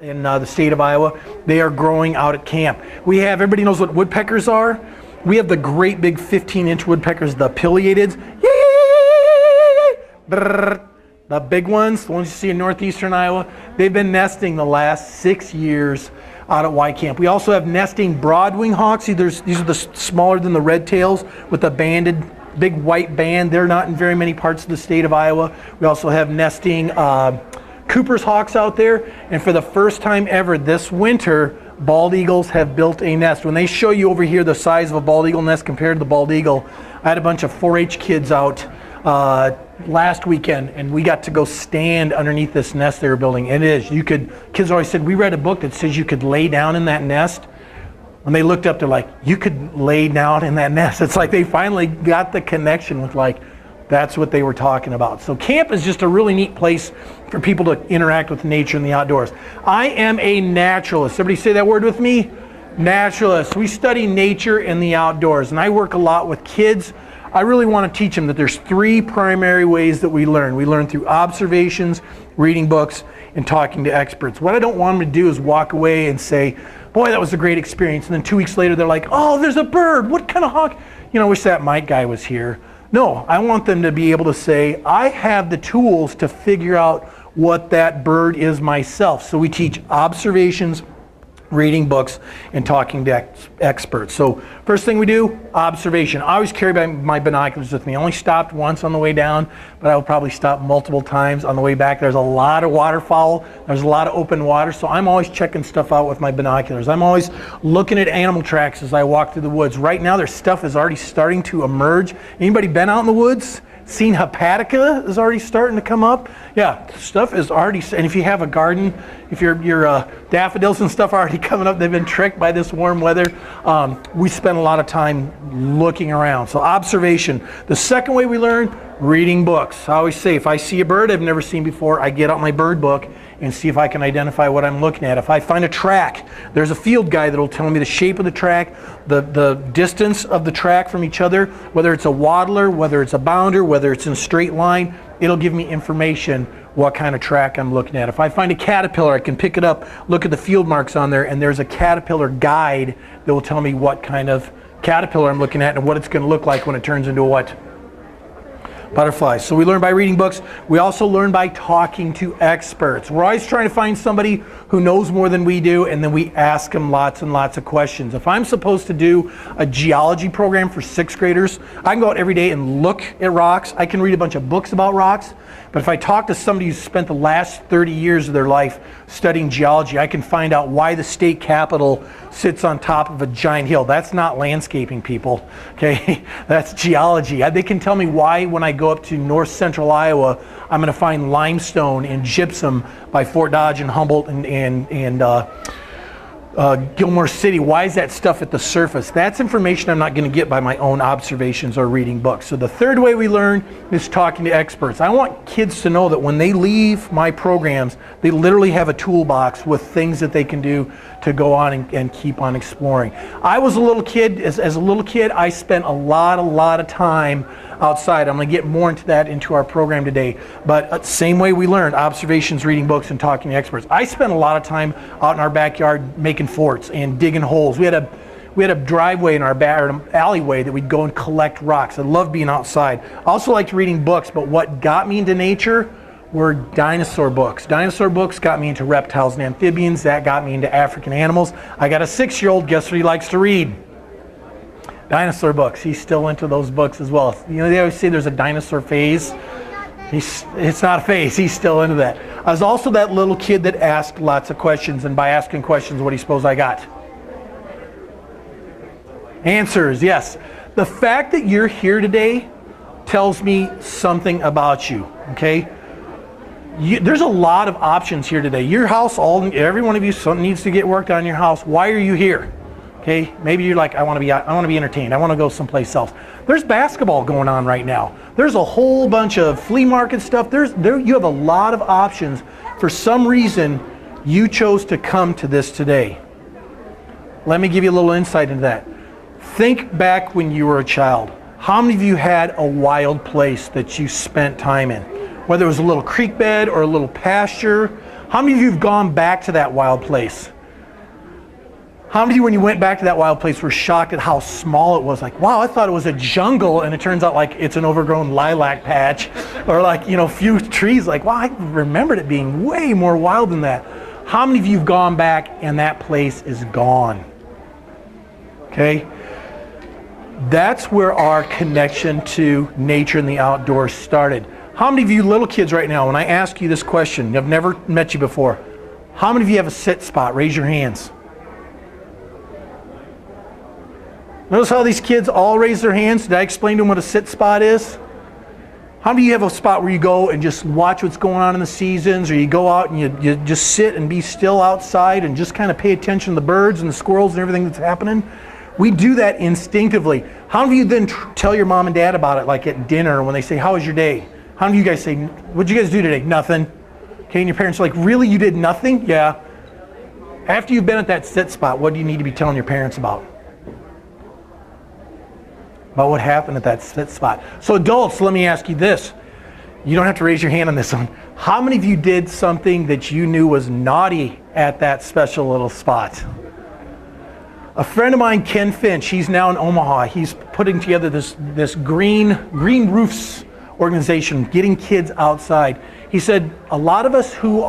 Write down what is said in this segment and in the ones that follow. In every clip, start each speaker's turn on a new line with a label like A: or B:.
A: in the state of Iowa. They are growing out at camp. We have, everybody knows what woodpeckers are. We have the great big 15-inch woodpeckers, the pileateds. The big ones, the ones you see in northeastern Iowa. They've been nesting the last 6 years out at Y Camp. We also have nesting broadwing hawks. These are the smaller than the red tails with the banded big white band. They're not in very many parts of the state of Iowa. We also have nesting Cooper's hawks out there. And for the first time ever this winter, bald eagles have built a nest. When they show you over here the size of a bald eagle nest compared to the bald eagle, I had a bunch of 4-H kids out last weekend, and we got to go stand underneath this nest they were building. And it is, kids always said, we read a book that says you could lay down in that nest. When they looked up, they're like, you could lay down in that nest. It's like they finally got the connection with, like, that's what they were talking about. So camp is just a really neat place for people to interact with nature and the outdoors. I am a naturalist. Everybody say that word with me? Naturalist. We study nature and the outdoors, and I work a lot with kids. I really want to teach them that there's 3 primary ways that we learn. We learn through observations, reading books, and talking to experts. What I don't want them to do is walk away and say, boy, that was a great experience. And then 2 weeks later, they're like, oh, there's a bird. What kind of hawk? You know, I wish that Mike guy was here. No, I want them to be able to say, I have the tools to figure out what that bird is myself. So we teach observations, reading books, and talking to experts. So first thing we do, observation. I always carry my binoculars with me. I only stopped once on the way down, but I will probably stop multiple times on the way back. There's a lot of waterfowl. There's a lot of open water, so I'm always checking stuff out with my binoculars. I'm always looking at animal tracks as I walk through the woods. Right now, their stuff is already starting to emerge. Anybody been out in the woods? Seen hepatica is already starting to come up? Yeah, stuff is already, and if you have a garden, if your daffodils and stuff are already coming up, they've been tricked by this warm weather. We spend a lot of time looking around. So observation. The second way we learn, reading books. I always say, if I see a bird I've never seen before, I get out my bird book and see if I can identify what I'm looking at. If I find a track, there's a field guide that'll tell me the shape of the track, the distance of the track from each other, whether it's a waddler, whether it's a bounder, whether it's in a straight line. It'll give me information what kind of track I'm looking at. If I find a caterpillar, I can pick it up, look at the field marks on there, and there's a caterpillar guide that will tell me what kind of caterpillar I'm looking at and what it's going to look like when it turns into a what? Butterflies. So we learn by reading books. We also learn by talking to experts. We're always trying to find somebody who knows more than we do, and then we ask them lots and lots of questions. If I'm supposed to do a geology program for 6th graders, I can go out every day and look at rocks. I can read a bunch of books about rocks. But if I talk to somebody who's spent the last 30 years of their life studying geology, I can find out why the state capitol sits on top of a giant hill. That's not landscaping, people. Okay, that's geology. They can tell me why when I go up to north central Iowa, I'm going to find limestone and gypsum by Fort Dodge and Humboldt and Gilmore City. Why is that stuff at the surface? That's information I'm not going to get by my own observations or reading books. So the third way we learn is talking to experts. I want kids to know that when they leave my programs, they literally have a toolbox with things that they can do to go on and keep on exploring. I was a little kid, as a little kid, I spent a lot of time outside. I'm going to get more into that into our program today. But same way we learned, observations, reading books, and talking to experts. I spent a lot of time out in our backyard making forts and digging holes. We had a driveway in our alleyway that we'd go and collect rocks. I love being outside. I also liked reading books, but what got me into nature were dinosaur books. Dinosaur books got me into reptiles and amphibians. That got me into African animals. I got a 6-year-old, guess what he likes to read? Dinosaur books. He's still into those books as well. You know, they always say there's a dinosaur phase. It's not a phase. He's still into that. I was also that little kid that asked lots of questions, and by asking questions, what do you suppose I got? Answers, yes. The fact that you're here today tells me something about you, okay? There's a lot of options here today. Your house, every one of you needs to get worked on your house. Why are you here? Okay, maybe you're like, I want to be entertained. I want to go someplace else. There's basketball going on right now. There's a whole bunch of flea market stuff. You have a lot of options. For some reason, you chose to come to this today. Let me give you a little insight into that. Think back when you were a child. How many of you had a wild place that you spent time in? Whether it was a little creek bed or a little pasture. How many of you have gone back to that wild place? How many of you, when you went back to that wild place, were shocked at how small it was? Like, wow, I thought it was a jungle, and it turns out like it's an overgrown lilac patch, or like, you know, a few trees. Like, wow, I remembered it being way more wild than that. How many of you have gone back and that place is gone? Okay? That's where our connection to nature and the outdoors started. How many of you little kids right now, when I ask you this question, I've never met you before, how many of you have a sit spot? Raise your hands. Notice how these kids all raise their hands? Did I explain to them what a sit spot is? How many of you have a spot where you go and just watch what's going on in the seasons, or you go out and you just sit and be still outside and just kind of pay attention to the birds and the squirrels and everything that's happening? We do that instinctively. How many of you then tell your mom and dad about it, like at dinner when they say, how was your day? How many of you guys say, what'd you guys do today? Nothing. Okay, and your parents are like, really, you did nothing? Yeah. After you've been at that sit spot, what do you need to be telling your parents about? About what happened at that sit spot. So adults, let me ask you this. You don't have to raise your hand on this one. How many of you did something that you knew was naughty at that special little spot? A friend of mine, Ken Finch, he's now in Omaha. He's putting together this green roofs organization, getting kids outside. He said, a lot of us who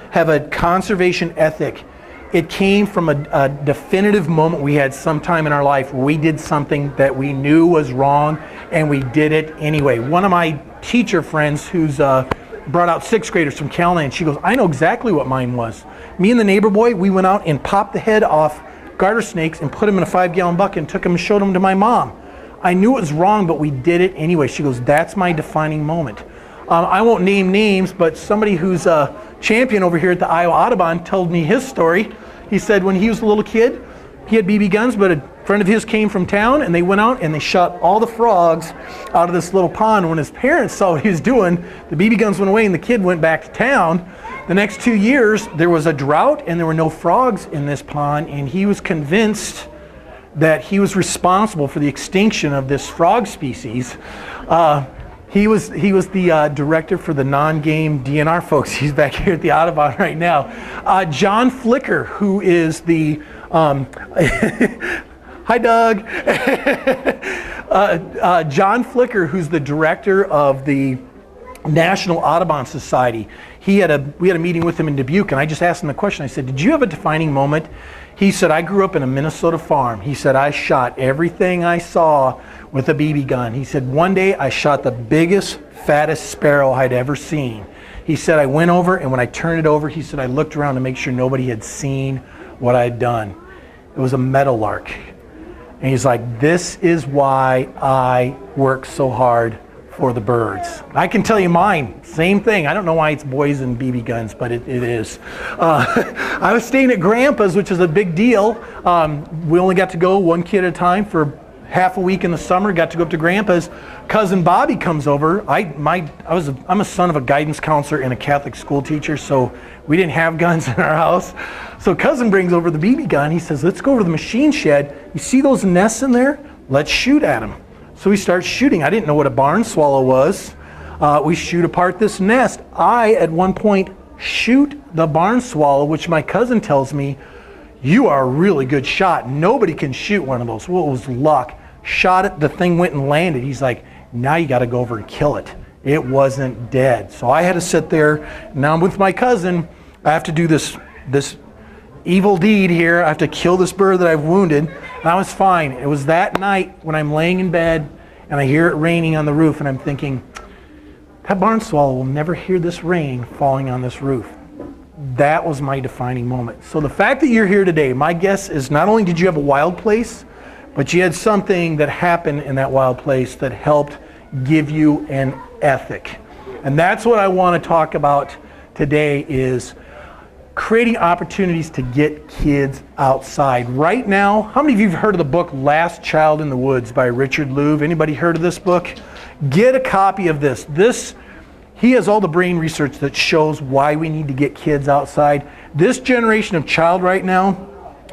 A: have a conservation ethic, it came from a definitive moment we had sometime in our life where we did something that we knew was wrong and we did it anyway. One of my teacher friends who's brought out 6th graders from Calland, she goes, I know exactly what mine was. Me and the neighbor boy, we went out and popped the head off garter snakes and put them in a 5-gallon bucket and took them and showed them to my mom. I knew it was wrong, but we did it anyway. She goes, that's my defining moment. I won't name names, but somebody who's a champion over here at the Iowa Audubon told me his story. He said when he was a little kid, he had BB guns, but a friend of his came from town and they went out and they shot all the frogs out of this little pond. When his parents saw what he was doing, the BB guns went away and the kid went back to town. The next 2 years, there was a drought and there were no frogs in this pond, and he was convinced that he was responsible for the extinction of this frog species. He was the director for the non-game DNR folks. He's back here at the Audubon right now. John Flicker, who is the hi Doug. John Flicker, who's the director of the National Audubon Society. We had a meeting with him in Dubuque, and I just asked him the question. I said, did you have a defining moment? He said, I grew up in a Minnesota farm. He said, I shot everything I saw with a BB gun. He said, one day I shot the biggest, fattest sparrow I'd ever seen. He said, I went over, and when I turned it over, he said, I looked around to make sure nobody had seen what I had done. It was a meadowlark. And he's like, this is why I work so hard for the birds. I can tell you mine, same thing. I don't know why it's boys and BB guns, but it is. I was staying at Grandpa's, which is a big deal. We only got to go one kid at a time for half a week in the summer. Got to go up to Grandpa's. Cousin Bobby comes over. I'm a son of a guidance counselor and a Catholic school teacher, so we didn't have guns in our house. So cousin brings over the BB gun. He says, let's go over to the machine shed. You see those nests in there? Let's shoot at them. So we start shooting. I didn't know what a barn swallow was. We shoot apart this nest. I, at one point, shoot the barn swallow, which my cousin tells me, you are a really good shot. Nobody can shoot one of those. Well, it was luck. Shot it, the thing went and landed. He's like, now you got to go over and kill it. It wasn't dead. So I had to sit there. Now I'm with my cousin. I have to do this evil deed here. I have to kill this bird that I've wounded. And I was fine. It was that night when I'm laying in bed and I hear it raining on the roof, and I'm thinking, that barn swallow will never hear this rain falling on this roof. That was my defining moment. So the fact that you're here today, my guess is not only did you have a wild place, but you had something that happened in that wild place that helped give you an ethic. And that's what I want to talk about today, is creating opportunities to get kids outside. Right now, how many of you have heard of the book Last Child in the Woods by Richard Louv? Anybody heard of this book? Get a copy of this. He has all the brain research that shows why we need to get kids outside. This generation of child right now,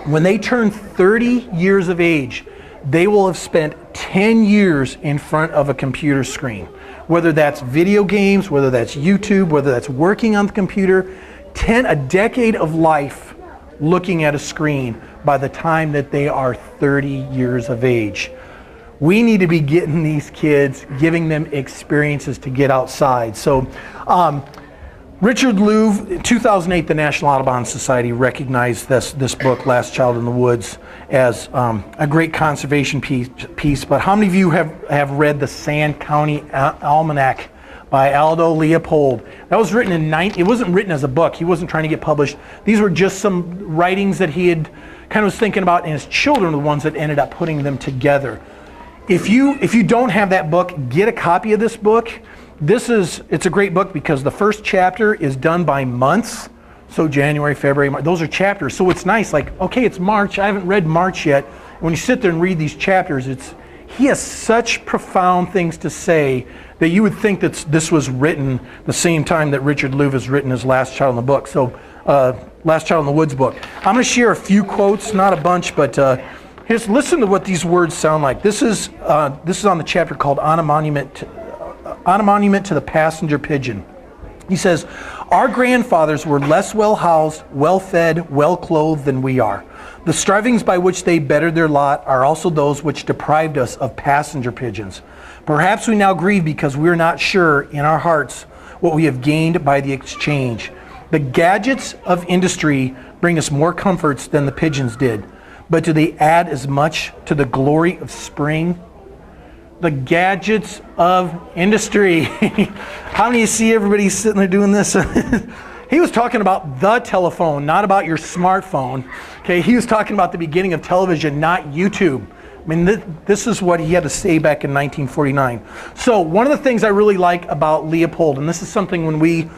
A: when they turn 30 years of age, they will have spent 10 years in front of a computer screen. Whether that's video games, whether that's YouTube, whether that's working on the computer, a decade of life looking at a screen by the time that they are 30 years of age. We need to be getting these kids, giving them experiences to get outside. So Richard Louv, in 2008, the National Audubon Society recognized this book, Last Child in the Woods, as a great conservation piece. But how many of you have read the Sand County Almanac by Aldo Leopold? That was written in it wasn't written as a book. He wasn't trying to get published. These were just some writings that he had kind of was thinking about, and his children were the ones that ended up putting them together. If you don't have that book, get a copy of this book. It's a great book because the first chapter is done by months. So January, February, March, those are chapters. So it's nice, like, okay, it's March, I haven't read March yet. When you sit there and read these chapters, he has such profound things to say that you would think that this was written the same time that Richard Louv has written his Last Child in the Book. So Last Child in the Woods book. I'm going to share a few quotes, not a bunch, but here's, listen to what these words sound like. This is on the chapter called On a Monument to the Passenger Pigeon. He says, our grandfathers were less well-housed, well-fed, well-clothed than we are. The strivings by which they bettered their lot are also those which deprived us of passenger pigeons. Perhaps we now grieve because we are not sure in our hearts what we have gained by the exchange. The gadgets of industry bring us more comforts than the pigeons did, but do they add as much to the glory of spring? The gadgets of industry. How many of you see everybody sitting there doing this? He was talking about the telephone, not about your smartphone. Okay, he was talking about the beginning of television, not YouTube. I mean, this is what he had to say back in 1949. So one of the things I really like about Leopold, and this is something when we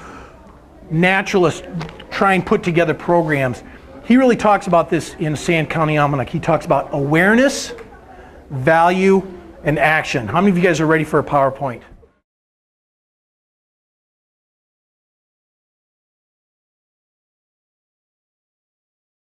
A: naturalists try and put together programs, he really talks about this in Sand County Almanac. He talks about awareness, value, and action. How many of you guys are ready for a PowerPoint?